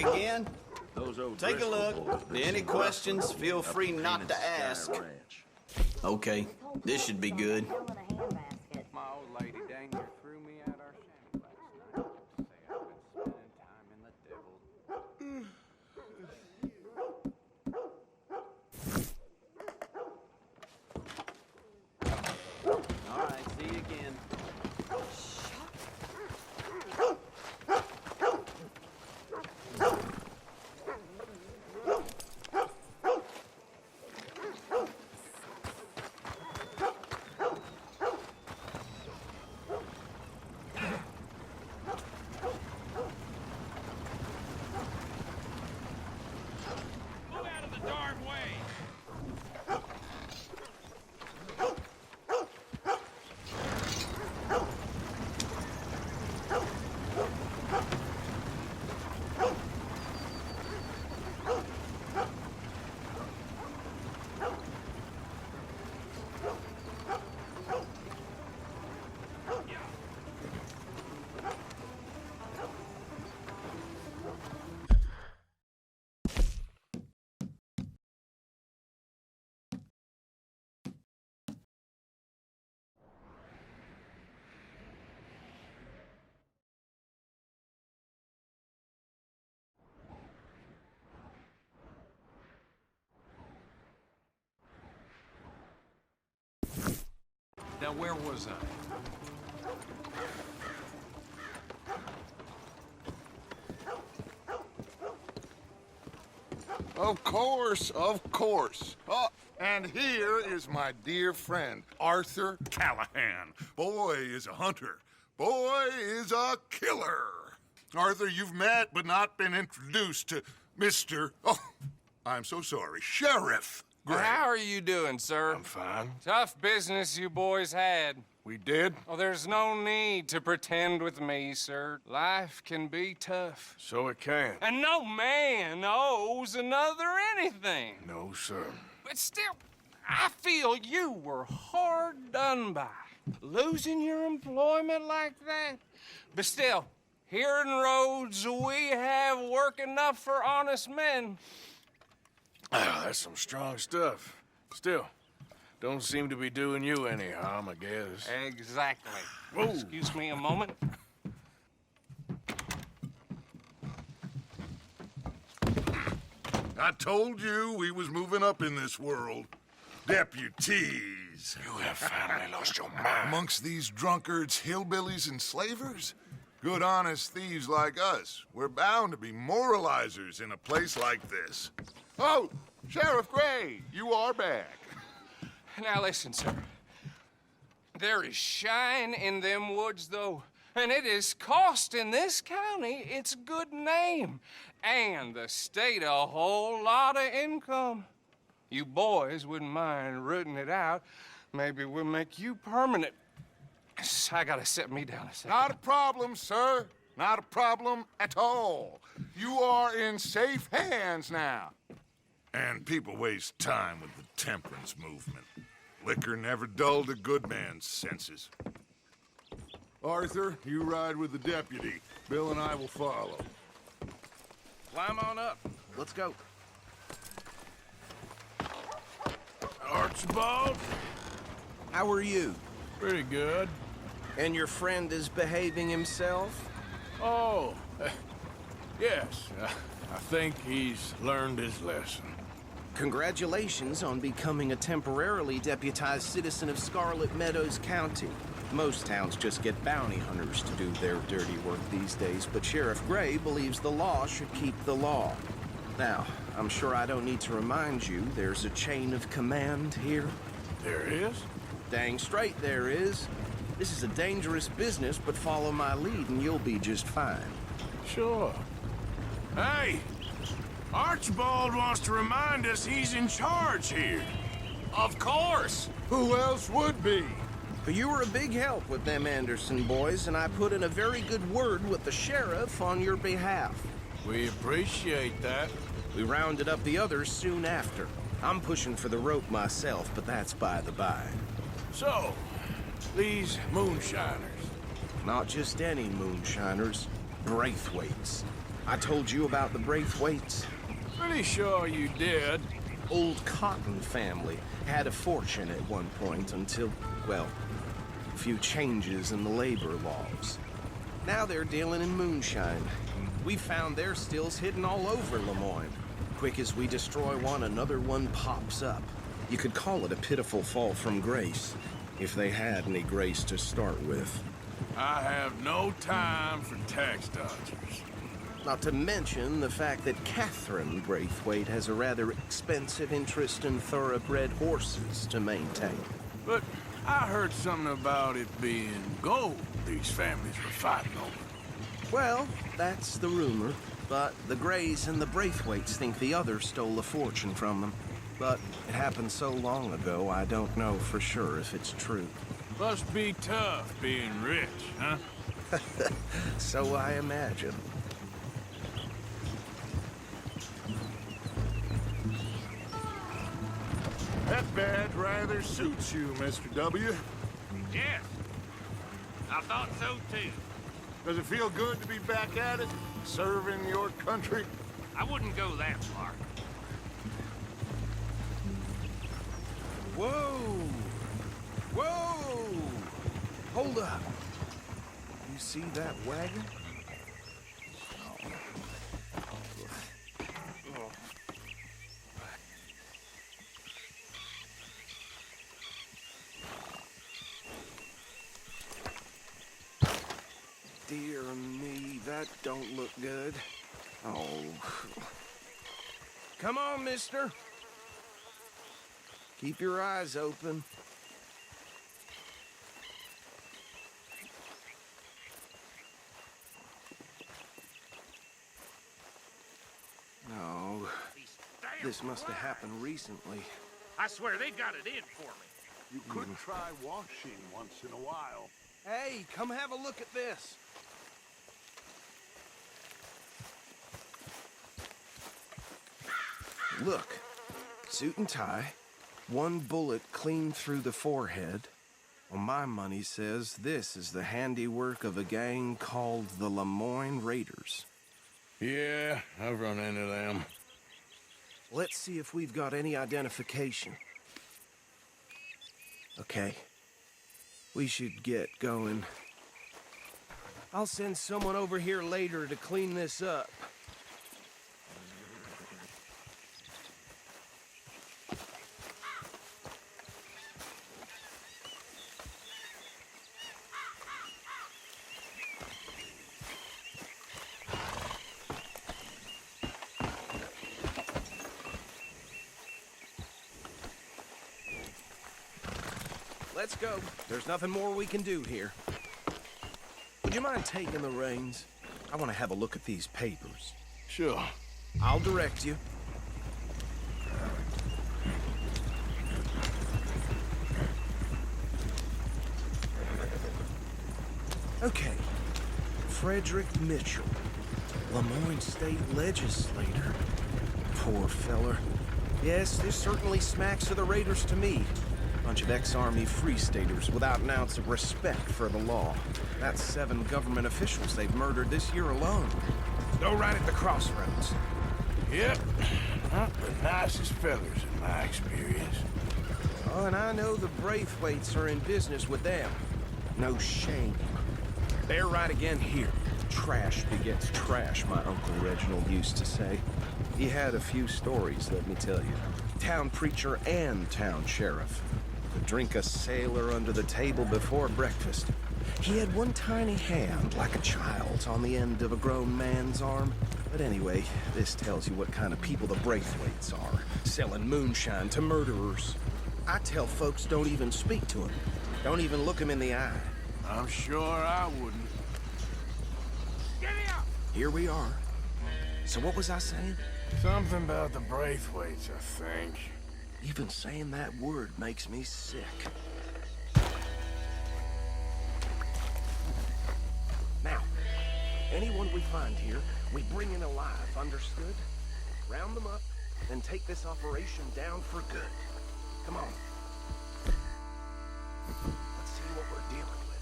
again? Those old Take a Driscoll look. boys, Any questions, feel free not to ask. Okay, this should be good. My old lady Danger threw me out our shanty last night. Say I've been spending time in the devil. All right, see you again. Now, where was I? Of course, of course. Oh, and here is my dear friend, Arthur Callahan. Boy is a hunter. Boy is a killer. Arthur, you've met but not been introduced to Mr. Oh, I'm so sorry, Sheriff Gray. How are you doing, sir? I'm fine. Tough business you boys had. We did? Oh, there's no need to pretend with me, sir. Life can be tough. So it can. And no man owes another anything. No, sir. But still, I feel you were hard done by. Losing your employment like that. But still, here in Rhodes, we have work enough for honest men. That's some strong stuff. Still, don't seem to be doing you any harm, I guess. Exactly. Whoa. Excuse me a moment. I told you we was moving up in this world. Deputies. You have finally lost your mind. Amongst these drunkards, hillbillies, and slavers? Good, honest thieves like us. We're bound to be moralizers in a place like this. Oh, Sheriff Gray, you are back. Now listen, sir. There is shine in them woods, though, and it is costing this county its good name and the state a whole lot of income. You boys wouldn't mind rooting it out. Maybe we'll make you permanent. I gotta sit me down a second. Not a problem, sir. Not a problem at all. You are in safe hands now. And people waste time with the temperance movement. Liquor never dulled a good man's senses. Arthur, you ride with the deputy. Bill and I will follow. Climb on up. Let's go. Archibald? How are you? Pretty good. And your friend is behaving himself? Oh, yes. I think he's learned his lesson. Congratulations on becoming a temporarily deputized citizen of Scarlet Meadows County. Most towns just get bounty hunters to do their dirty work these days, but Sheriff Gray believes the law should keep the law. Now, I'm sure I don't need to remind you there's a chain of command here. There is? Dang straight there is. This is a dangerous business, but follow my lead and you'll be just fine. Sure. Hey! Archibald wants to remind us he's in charge here. Of course! Who else would be? But you were a big help with them Anderson boys, and I put in a very good word with the sheriff on your behalf. We appreciate that. We rounded up the others soon after. I'm pushing for the rope myself, but that's by the by. So, these moonshiners. Not just any moonshiners, Braithwaites. I told you about the Braithwaites. Pretty sure you did. Old Cotton family had a fortune at one point until, well, a few changes in the labor laws. Now they're dealing in moonshine. We found their stills hidden all over Lemoyne. Quick as we destroy one, another one pops up. You could call it a pitiful fall from grace, if they had any grace to start with. I have no time for tax dodgers. Not to mention the fact that Catherine Braithwaite has a rather expensive interest in thoroughbred horses to maintain. But I heard something about it being gold these families were fighting over. Well, that's the rumor. But the Greys and the Braithwaites think the others stole a fortune from them. But it happened so long ago, I don't know for sure if it's true. Must be tough being rich, huh? So I imagine. That badge rather suits you, Mr. W. Yes, I thought so too. Does it feel good to be back at it, serving your country? I wouldn't go that far. Whoa! Whoa! Hold up. You see that wagon? Dear me, that don't look good. Oh. Come on, mister. Keep your eyes open. No. This must have happened recently. I swear they've got it in for me. You could try washing once in a while. Hey, come have a look at this. Look, suit and tie, one bullet clean through the forehead. Well, my money says this is the handiwork of a gang called the Lemoyne Raiders. Yeah, I've run into them. Let's see if we've got any identification. Okay. We should get going. I'll send someone over here later to clean this up. Let's go. There's nothing more we can do here. Would you mind taking the reins? I want to have a look at these papers. Sure. I'll direct you. Okay. Frederick Mitchell, Lemoyne State Legislator. Poor feller. Yes, this certainly smacks of the Raiders to me. Bunch of ex-Army Free Staters without an ounce of respect for the law. That's 7 government officials they've murdered this year alone. Go right at the crossroads. Yep. Not the nicest fellas in my experience. Oh, and I know the Braithwaites are in business with them. No shame. They're right again here. Trash begets trash, my Uncle Reginald used to say. He had a few stories, let me tell you. Town preacher and town sheriff. Could drink a sailor under the table before breakfast. He had one tiny hand, like a child's, on the end of a grown man's arm. But anyway, this tells you what kind of people the Braithwaites are. Selling moonshine to murderers. I tell folks don't even speak to him. Don't even look him in the eye. I'm sure I wouldn't. Get me up! Here we are. So what was I saying? Something about the Braithwaites, I think. Even saying that word makes me sick. Now, anyone we find here, we bring in alive, understood? Round them up, then take this operation down for good. Come on. Let's see what we're dealing with.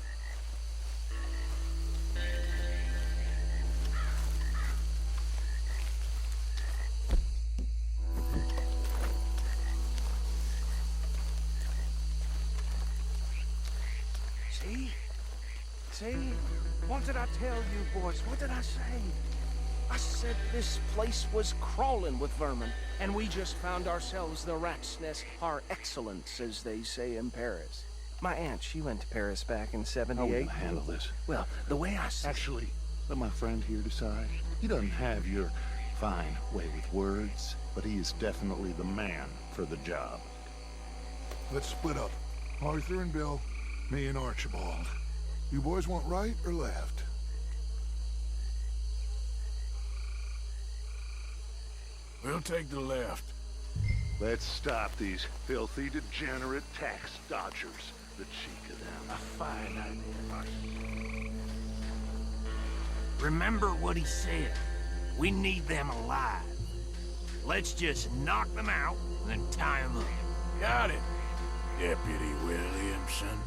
See? What did I tell you, boys? What did I say? I said this place was crawling with vermin, and we just found ourselves the rat's nest par excellence, as they say in Paris. My aunt, she went to Paris back in '78. How are we gonna handle this? Well, the way I see Actually, let my friend here decide. He doesn't have your fine way with words, but he is definitely the man for the job. Let's split up. Arthur and Bill, me and Archibald. You boys want right or left? We'll take the left. Let's stop these filthy, degenerate tax dodgers. The cheek of them. A fine idea. Remember what he said. We need them alive. Let's just knock them out and then tie them up. Got it, Deputy Williamson.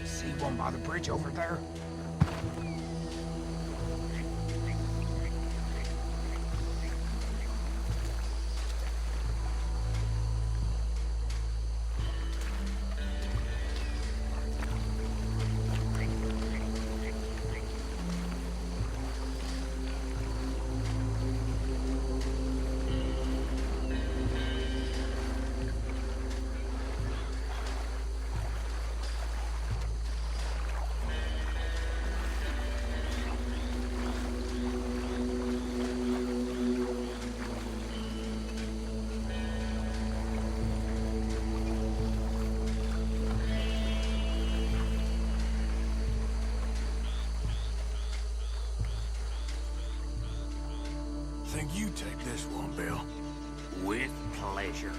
See one by the bridge over there? Think you take this one, Bill. With pleasure.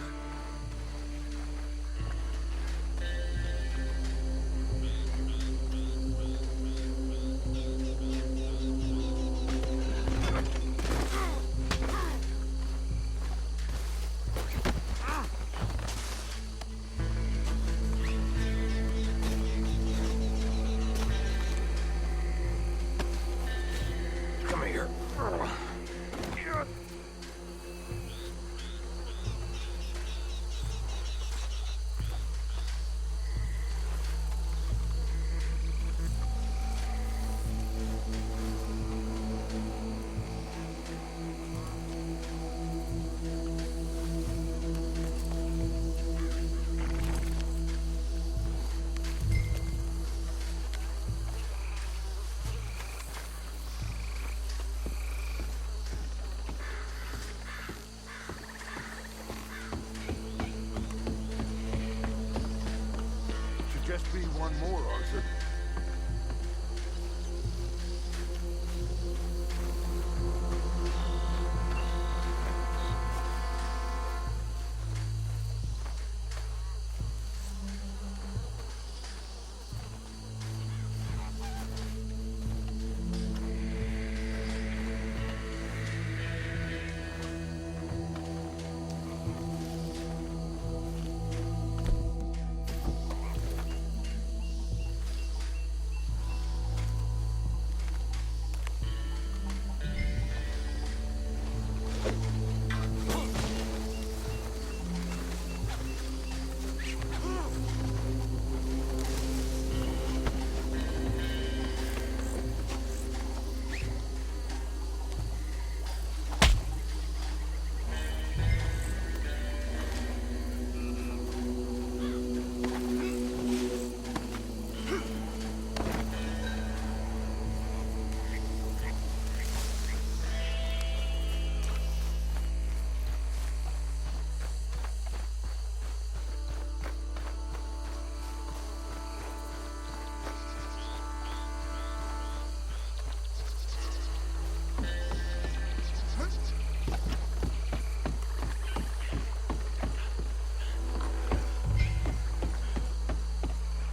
Come here. Should just be one more, Arthur.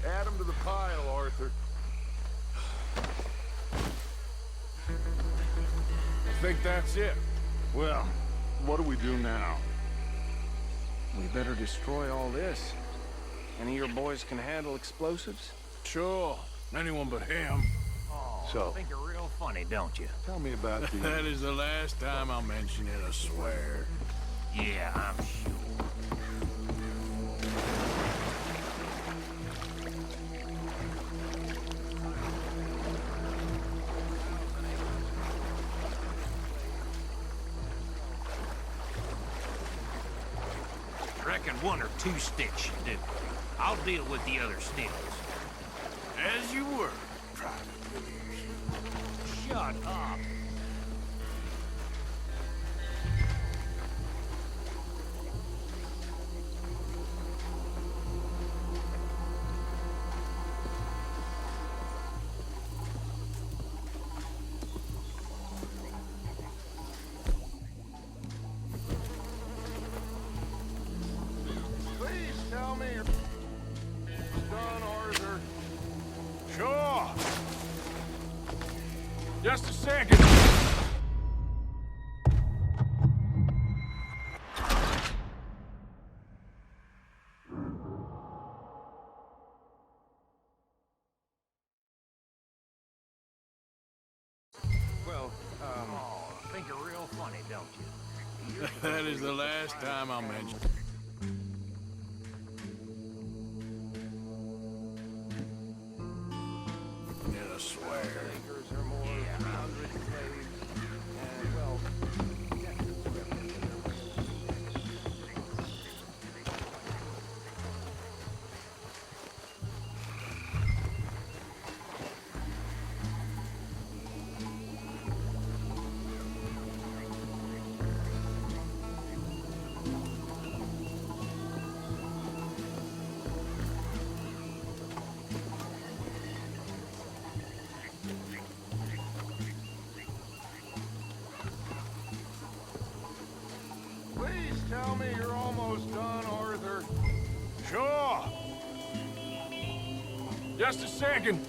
Add 'em to the pile, Arthur. I think that's it. Well, what do we do now? we better destroy all this. Any of your boys can handle explosives? Sure. Anyone but him. So, Think you're real funny, don't you? tell me about the... That is the last time I'll mention it, I swear. Yeah, I'm sure. Reckon one or two sticks should do. I'll deal with the other sticks. As you were, Private Williams. Shut up. Please tell me you're done, Arthur. Sure. Just a second. Well, think you're real funny, don't you? That is the last time I'll mention it, I swear. Please tell me you're almost done, Arthur. Sure. Just a second.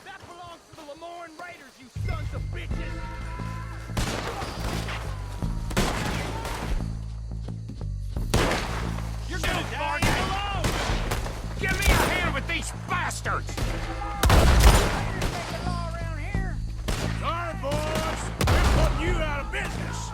That belongs to the Lemoyne Raiders, you sons of bitches! You're gonna die alone! Give me a hand with these bastards! Sorry, boys. We're putting you out of business.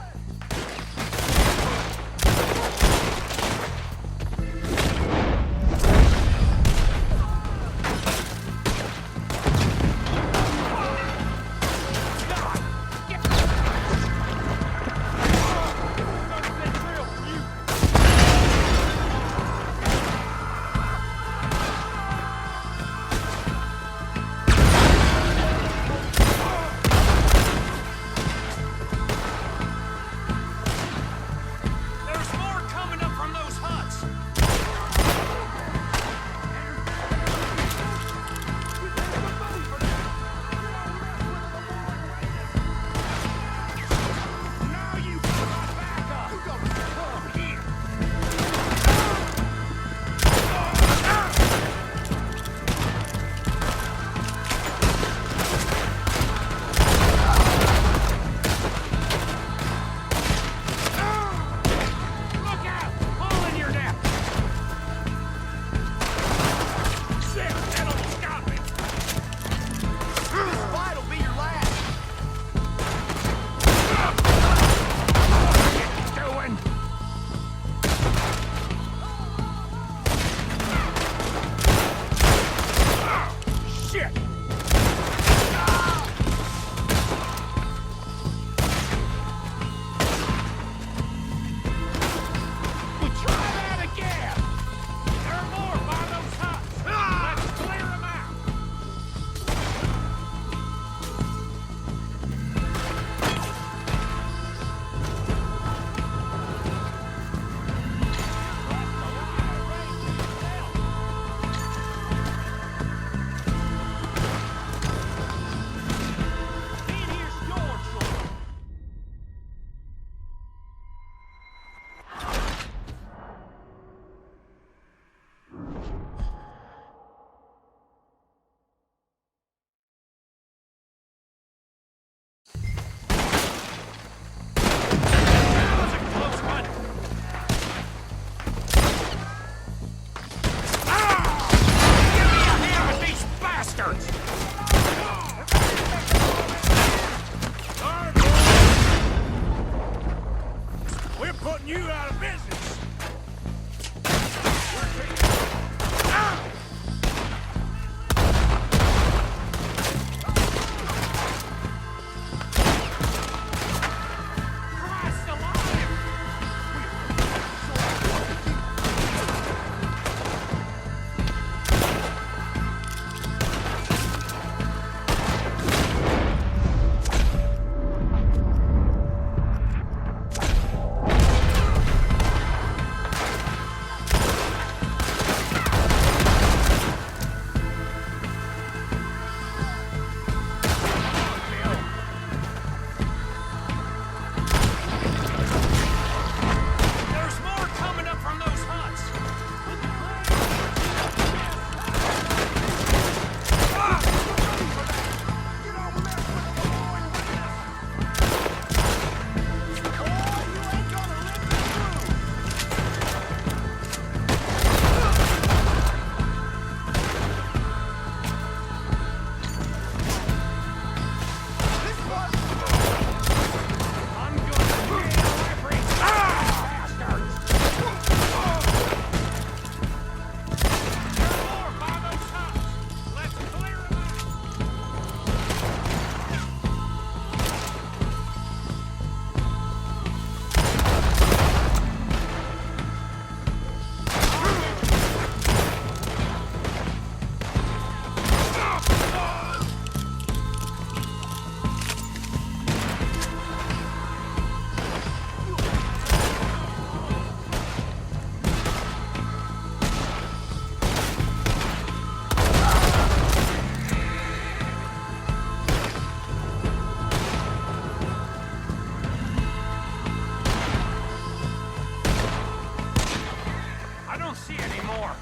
more.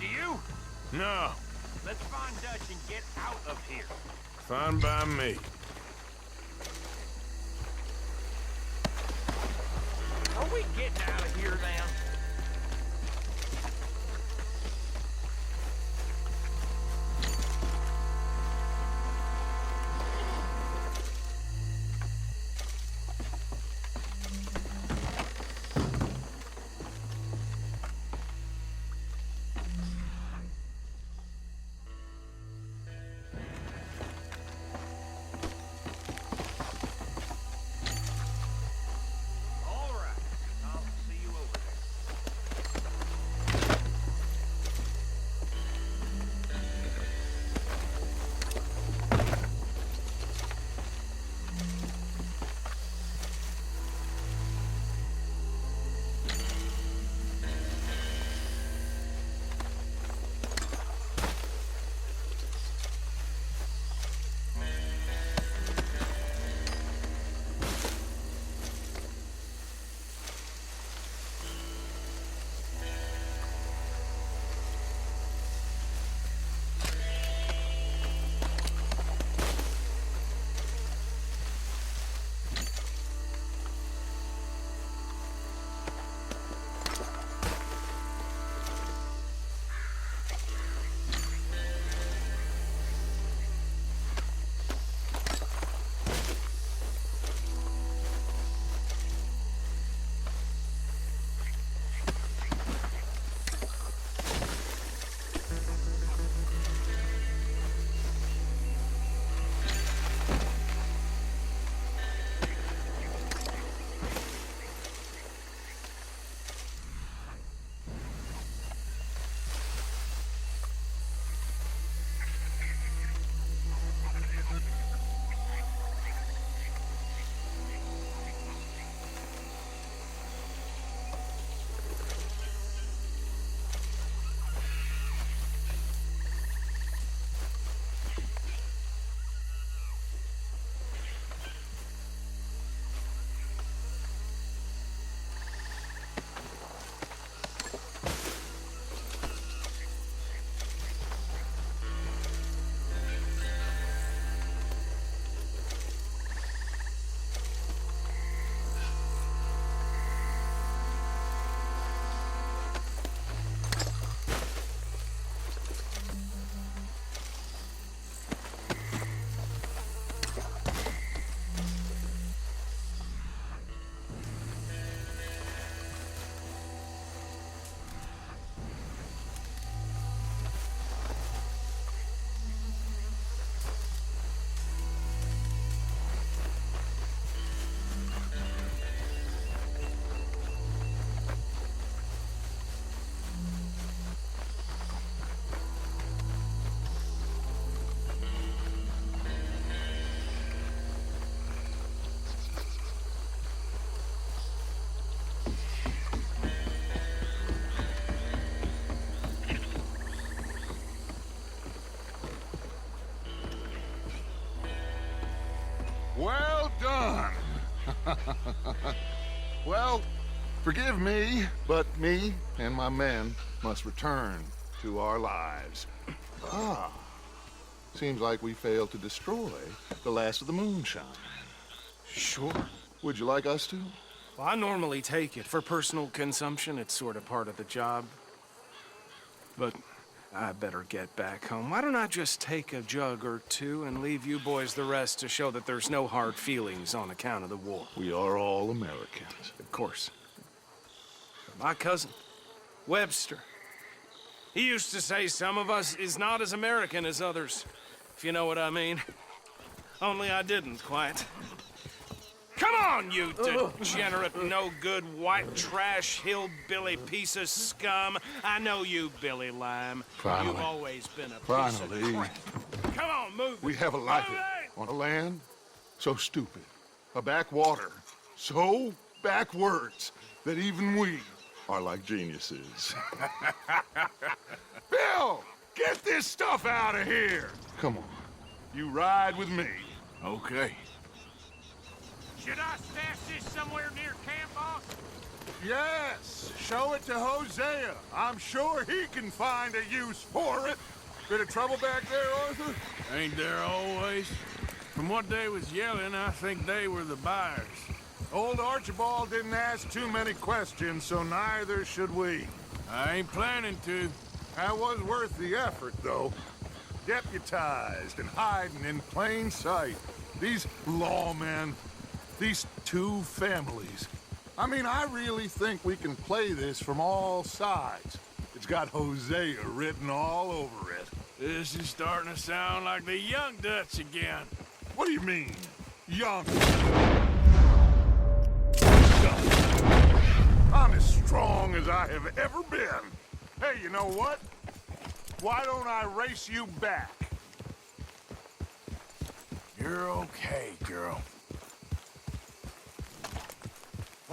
Do you? No, Let's find Dutch and get out of here. fine by me. Are we getting out of here now? All right. I'll see you over there. Well done. Well, forgive me, but me and my men must return to our lives. Ah, seems like we failed to destroy the last of the moonshine. Sure. Would you like us to? Well, I normally take it. For personal consumption, it's sort of part of the job. But I better get back home. Why don't I just take a jug or two and leave you boys the rest to show that there's no hard feelings on account of the war? We are all Americans. Of course. My cousin, Webster, he used to say some of us is not as American as others, if you know what I mean. Only I didn't quite. Come on, you degenerate, no-good, white trash, hillbilly piece of scum. I know you, Billy Lime. Finally. You've always been a piece Finally. of crap. Come on, move We it. have a life Move it! on a land so stupid, a backwater so backwards that even we are like geniuses. Bill, get this stuff out of here. Come on, you ride with me. Okay. Should I stash this somewhere near camp, boss? Yes, show it to Hosea. I'm sure he can find a use for it. Bit of trouble back there, Arthur? Ain't there always? From what they was yelling, I think they were the buyers. Old Archibald didn't ask too many questions, so neither should we. I ain't planning to. That was worth the effort, though. Deputized and hiding in plain sight. These lawmen, these two families. I mean, I really think we can play this from all sides. It's got Hosea written all over it. This is starting to sound like the Young Dutch again. What do you mean, young? I'm as strong as I have ever been. Hey, you know what? Why don't I race you back? You're okay, girl.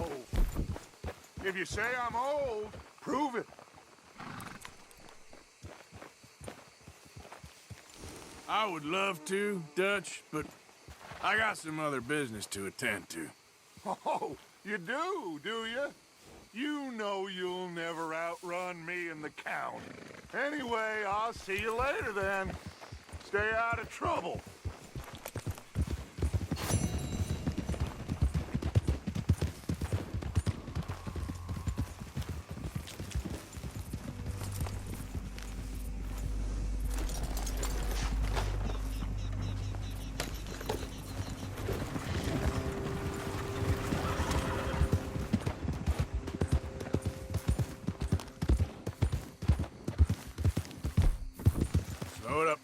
Oh. If you say I'm old, prove it. I would love to, Dutch, but I got some other business to attend to. Oh, you do you? You know you'll never outrun me and the Count. Anyway, I'll see you later then. Stay out of trouble. Load up.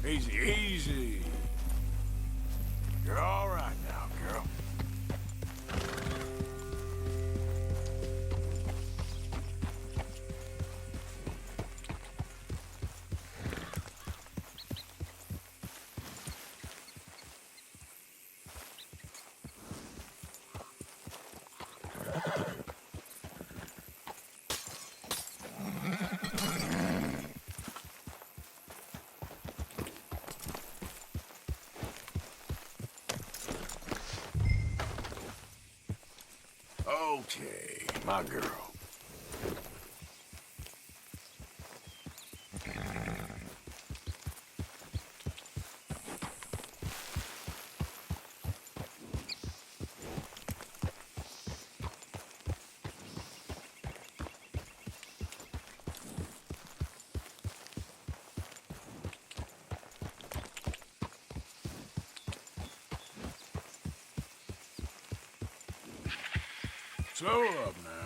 Easy, easy. You're all right now, girl. Okay, my girl. Slow up now.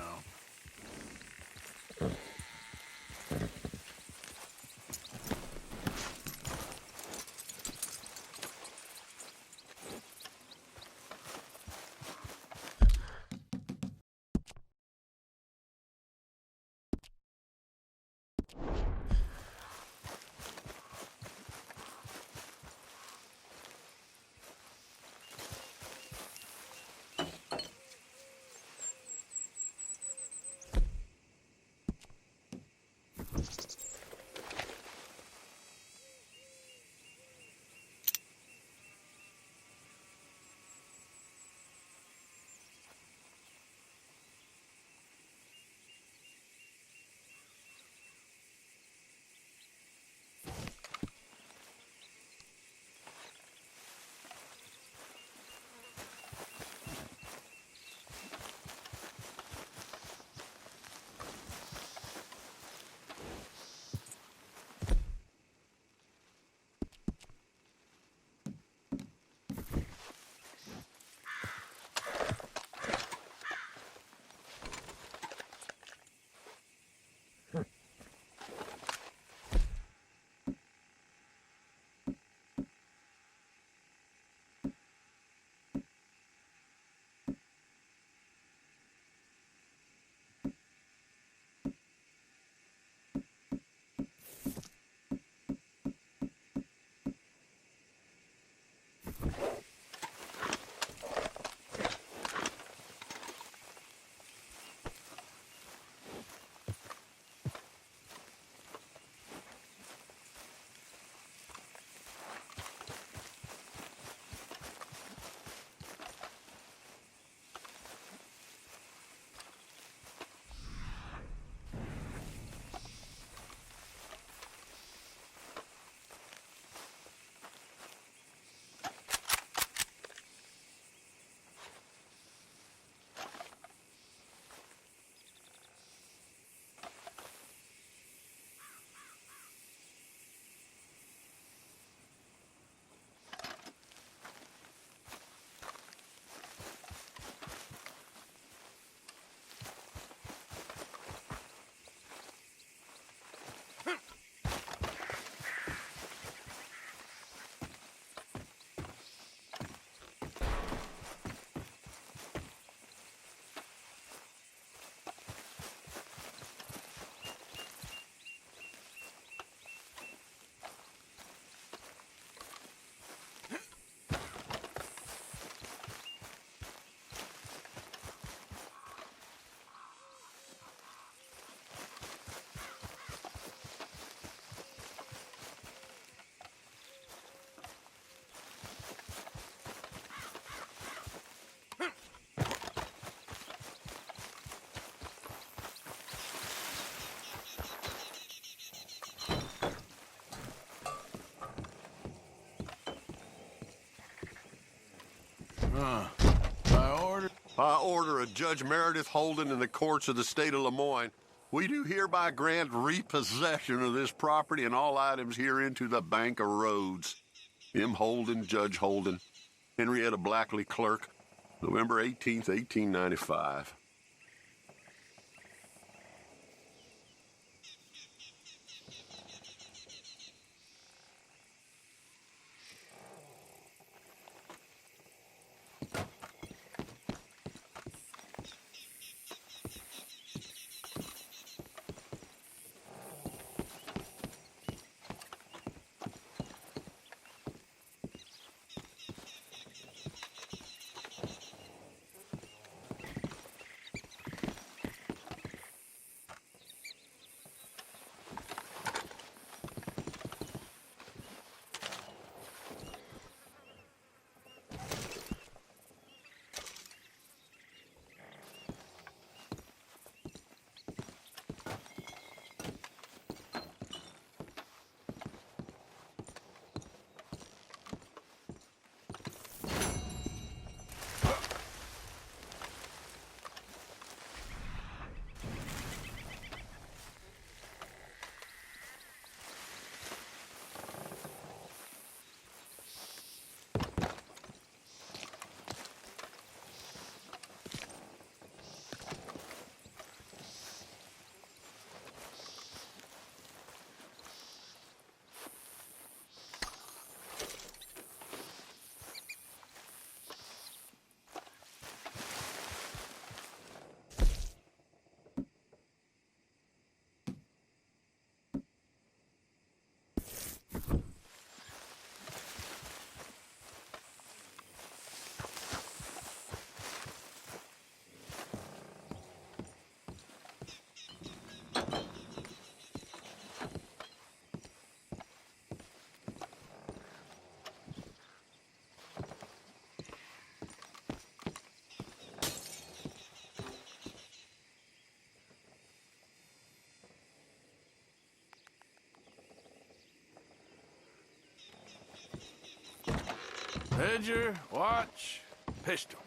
By order of Judge Meredith Holden in the courts of the state of Lemoyne, we do hereby grant repossession of this property and all items herein to the Bank of Roads. M. Holden, Judge Holden, Henrietta Blackley, Clerk, November 18th, 1895. Ledger, watch, pistol.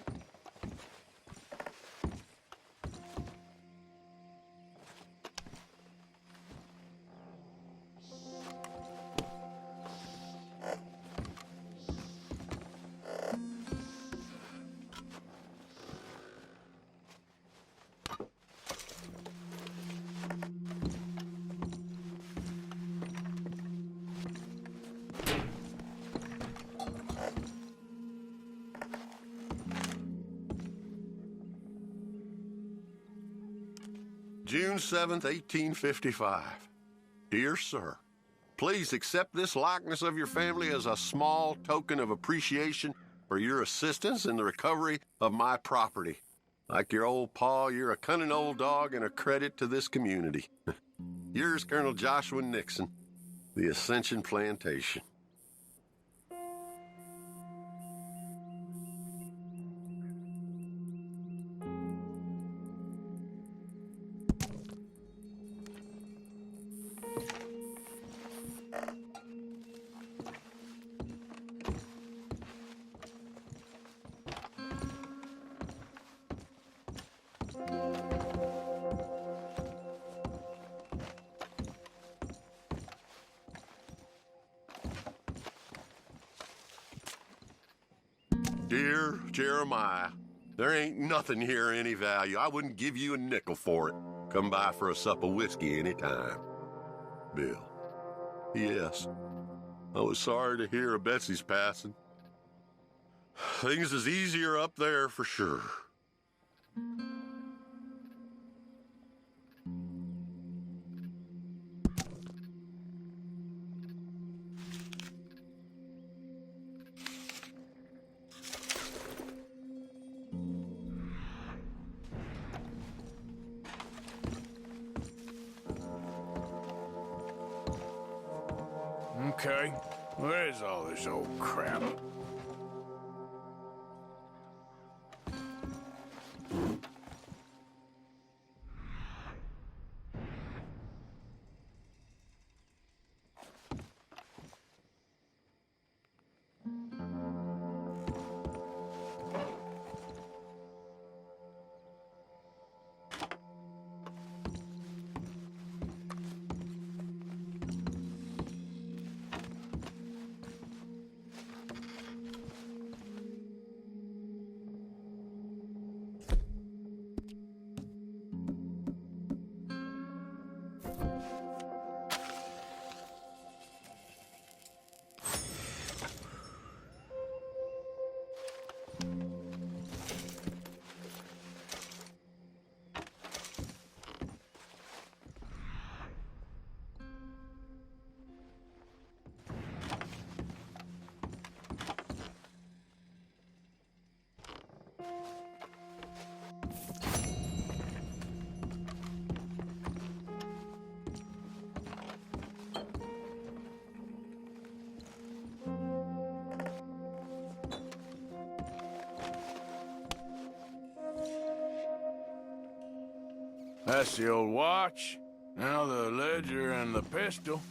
June 7th, 1855. Dear Sir, please accept this likeness of your family as a small token of appreciation for your assistance in the recovery of my property. Like your old pa, you're a cunning old dog and a credit to this community. Yours, Colonel Joshua Nixon, the Ascension Plantation. Dear Jeremiah, there ain't nothing here of any value. I wouldn't give you a nickel for it. Come by for a sup of whiskey any time. Bill. Yes, I was sorry to hear of Betsy's passing. Things is easier up there for sure. Okay, where's all this old crap? That's the old watch. Now the ledger and the pistol.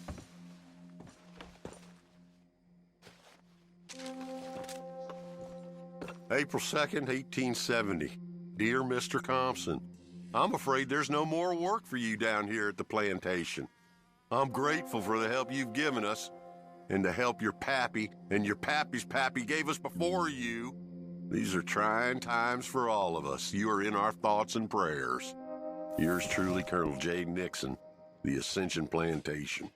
April 2nd, 1870. Dear Mr. Thompson, I'm afraid there's no more work for you down here at the plantation. I'm grateful for the help you've given us and the help your pappy and your pappy's pappy gave us before you. These are trying times for all of us. You are in our thoughts and prayers. Yours truly, Colonel J. Nixon, the Ascension Plantation.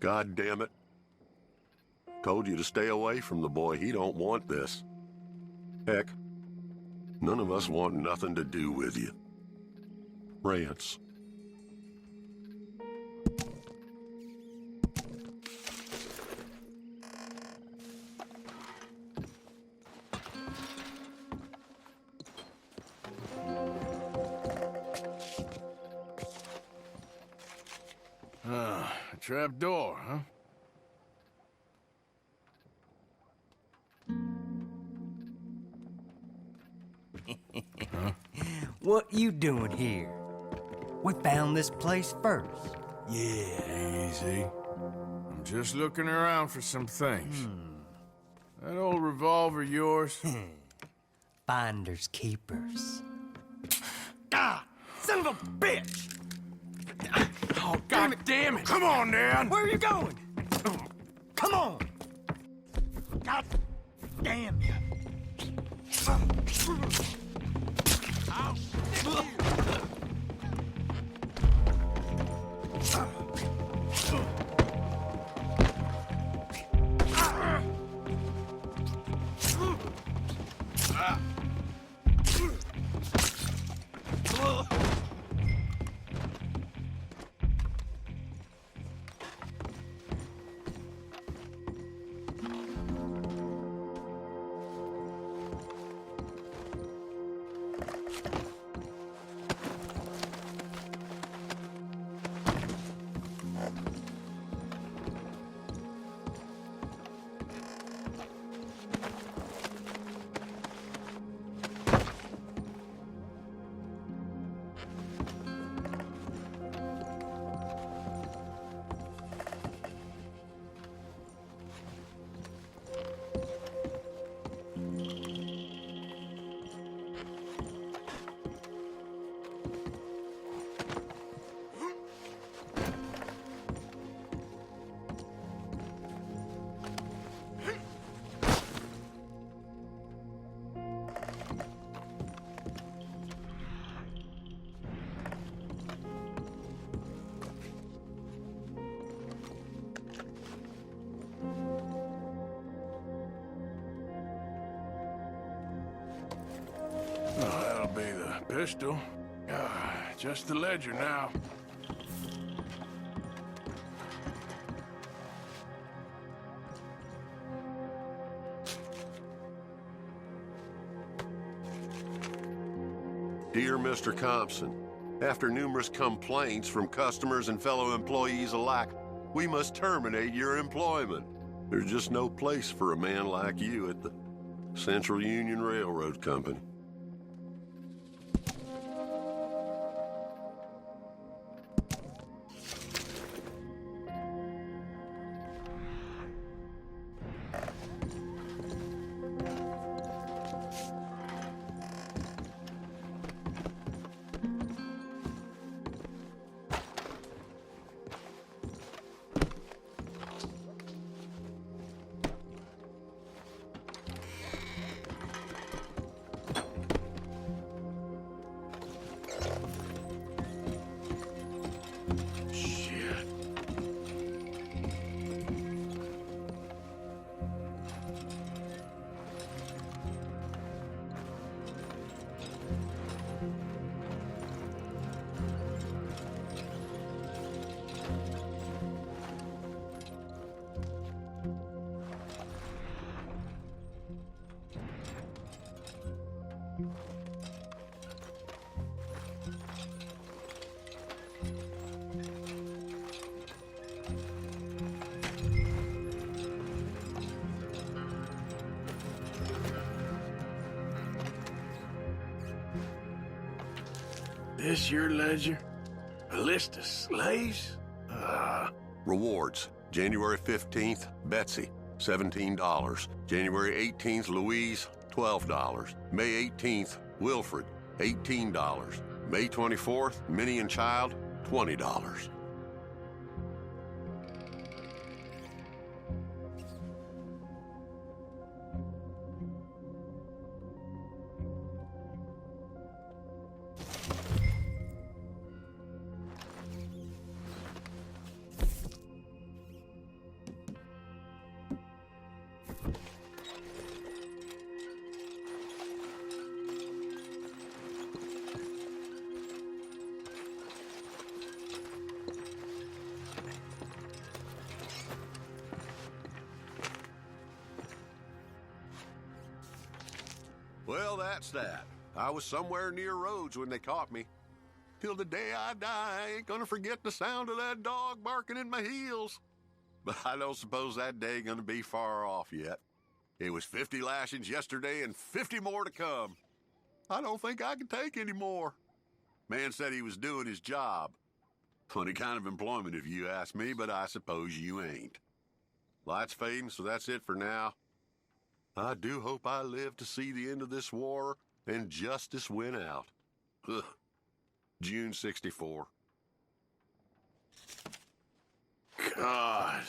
God damn it. Told you to stay away from the boy. He don't want this. Heck, none of us want nothing to do with you. Rance. A trap door, huh? What you doing here? We found this place first. Yeah, easy. I'm just looking around for some things. That old revolver yours? Finders keepers. Ah! Son of a bitch! Oh, God damn it! Come on, Dan! Where are you going? Come on! God damn you! Oh, that'll be the pistol. Just the ledger now. Dear Mr. Compson, after numerous complaints from customers and fellow employees alike, we must terminate your employment. There's just no place for a man like you at the Central Union Railroad Company. This your ledger? A list of slaves? Rewards. January 15th, Betsy, $17. January 18th, Louise, $12. May 18th, Wilfred, $18. May 24th, Minnie and Child, $20. that stat. I was somewhere near Rhodes when they caught me. Till the day I die, I ain't gonna forget the sound of that dog barking in my heels. But I don't suppose that day gonna be far off yet. It was 50 lashings yesterday and 50 more to come. I don't think I can take any more. Man said he was doing his job. Funny kind of employment if you ask me, but I suppose you ain't. Light's fading, so that's it for now. I do hope I live to see the end of this war and justice win out. Ugh. June 64. God.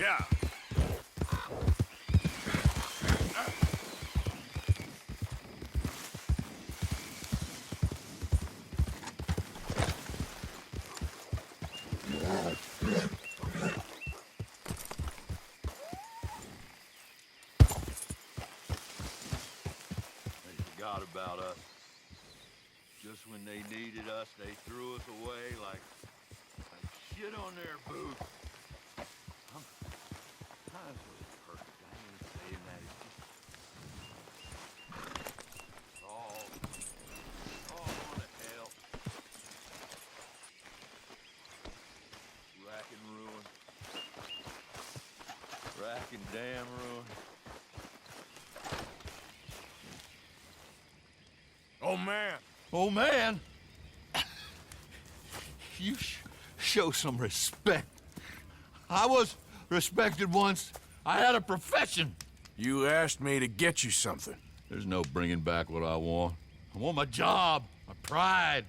Yeah. They forgot about us. Just when they needed us, they threw us away like shit on their boots. I'm so perfect. I ain't saying that. It's all on to hell. Rack and ruin. Rack and damn ruin. Oh, man. Oh, man. You show some respect. I was respected once. I had a profession. You asked me to get you something. There's no bringing back what I want. I want my job, my pride,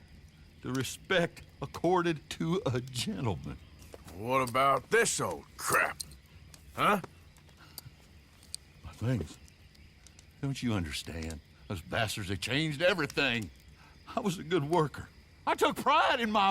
the respect accorded to a gentleman. What about this old crap? Huh? My things. Don't you understand? Those bastards, they changed everything. I was a good worker. I took pride in my